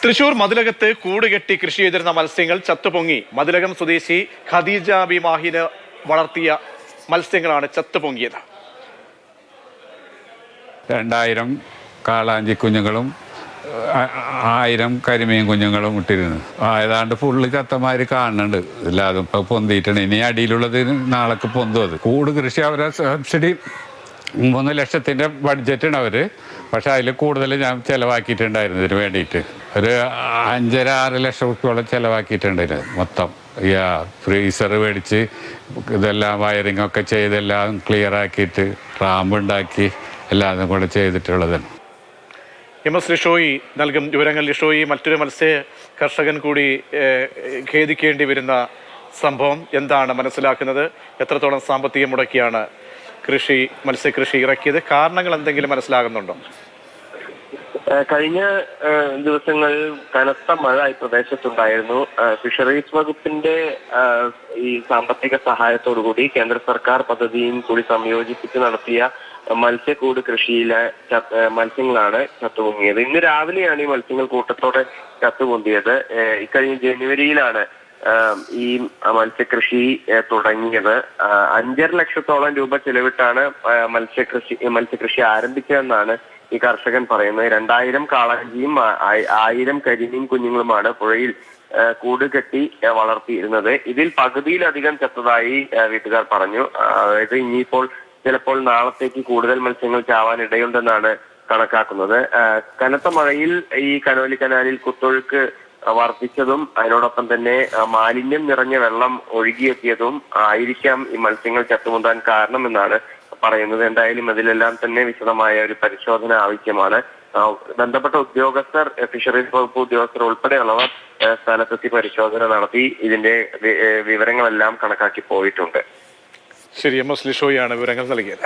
തൃശൂർ മതിലകത്ത് കൂടുകെട്ടി കൃഷി ചെയ്തിരുന്ന മത്സ്യങ്ങൾ ചത്തുപൊങ്ങി. മതിലകം സ്വദേശി ഖദീജ ബി മാഹിന് വളർത്തിയ മത്സ്യങ്ങളാണ് ചത്തുപൊങ്ങിയത്. 2000 കാളാഞ്ചി കുഞ്ഞുങ്ങളും 1000 കരിമീൻ കുഞ്ഞുങ്ങളും ഇട്ടിരുന്നു. ഏതാണ്ട് ഫുള്ള് ചത്തമാര് കാണുന്നുണ്ട്. എല്ലാതും ഇപ്പൊ പൊന്തിയിട്ടുണ്ട്. ഇനി അടിയിലുള്ളത് നാളേക്ക് പൊന്തും. അത് കൂട് കൃഷി അവരെ സബ്സിഡി 3 ലക്ഷത്തിൻ്റെ ബഡ്ജറ്റാണ് അവര്. പക്ഷെ അതിൽ കൂടുതൽ ഞാൻ ചിലവാക്കിയിട്ടുണ്ടായിരുന്നു. ഇതിന് വേണ്ടിയിട്ട് ഒരു 5-6 ലക്ഷം റുപ്യോളം ചിലവാക്കിയിട്ടുണ്ടായിരുന്നു മൊത്തം. ഫ്രീസർ മേടിച്ച് ഇതെല്ലാം വയറിംഗ് ഒക്കെ ചെയ്തെല്ലാം ക്ലിയർ ആക്കിയിട്ട് റാമ്പ് ഉണ്ടാക്കി എല്ലാതും കൂടെ ചെയ്തിട്ടുള്ളതാണ്. MS ലിഷോയി നൽകും വിവരങ്ങൾ. ലിഷോയി, മറ്റൊരു മത്സ്യ കർഷകൻ കൂടി ഖേദിക്കേണ്ടി വരുന്ന സംഭവം എന്താണ് മനസ്സിലാക്കുന്നത്? എത്രത്തോളം സാമ്പത്തികം മുടക്കിയാണ് മത്സ്യകൃഷി ഇറക്കിയത്? കാരണങ്ങൾ എന്തെങ്കിലും മനസ്സിലാകുന്നുണ്ടോ? കഴിഞ്ഞ ദിവസങ്ങളിൽ കനത്ത മഴ ഈ പ്രദേശത്തുണ്ടായിരുന്നു. ഫിഷറീസ് വകുപ്പിന്റെ ഈ സാമ്പത്തിക സഹായത്തോടുകൂടി കേന്ദ്ര സർക്കാർ പദ്ധതിയും കൂടി സംയോജിപ്പിച്ച് നടത്തിയ മത്സ്യക്കൂട് കൃഷിയിലെ മത്സ്യങ്ങളാണ് ചത്തുപൊങ്ങിയത്. ഇന്ന് രാവിലെയാണ് ഈ മത്സ്യങ്ങൾ കൂട്ടത്തോടെ ചത്തുപൊന്തിയത്. ഇക്കഴിഞ്ഞ ജനുവരിയിലാണ് ഈ മത്സ്യകൃഷി തുടങ്ങിയത്. 5.5 ലക്ഷത്തോളം രൂപ ചെലവിട്ടാണ് മത്സ്യകൃഷി ആരംഭിച്ചതെന്നാണ് ഈ കർഷകൻ പറയുന്നത്. 2000 കാളാഞ്ചിയും 1000 കരിമീൻ കുഞ്ഞുങ്ങളുമാണ് പുഴയിൽ കൂട് കെട്ടി വളർത്തിയിരുന്നത്. ഇതിൽ പകുതിയിലധികം ചത്തതായി വീട്ടുകാർ പറഞ്ഞു. അതായത് ഇനിയിപ്പോൾ ചിലപ്പോൾ നാളത്തേക്ക് കൂടുതൽ മത്സ്യങ്ങൾ ചാവാൻ ഇടയുണ്ടെന്നാണ് കണക്കാക്കുന്നത്. കനത്ത മഴയിൽ ഈ കനോലി കനാലിൽ കുത്തൊഴുക്ക് വർദ്ധിച്ചതും അതിനോടൊപ്പം തന്നെ മാലിന്യം നിറഞ്ഞ വെള്ളം ഒഴുകിയെത്തിയതും ആയിരിക്കാം ഈ മത്സ്യങ്ങൾ ചത്തുപൊന്താൻ കാരണമെന്നാണ് പറയുന്നത്. എന്തായാലും അതിലെല്ലാം തന്നെ വിശദമായ ഒരു പരിശോധന ആവശ്യമാണ്. ബന്ധപ്പെട്ട ഉദ്യോഗസ്ഥർ, ഫിഷറീസ് വകുപ്പ് ഉദ്യോഗസ്ഥർ ഉൾപ്പെടെയുള്ളവർ സ്ഥലത്തെത്തി പരിശോധന നടത്തി ഇതിന്റെ വിവരങ്ങളെല്ലാം കണക്കാക്കി പോയിട്ടുണ്ട്. ശരി, MS ലിഷോയാണ് വിവരങ്ങൾ നൽകിയത്.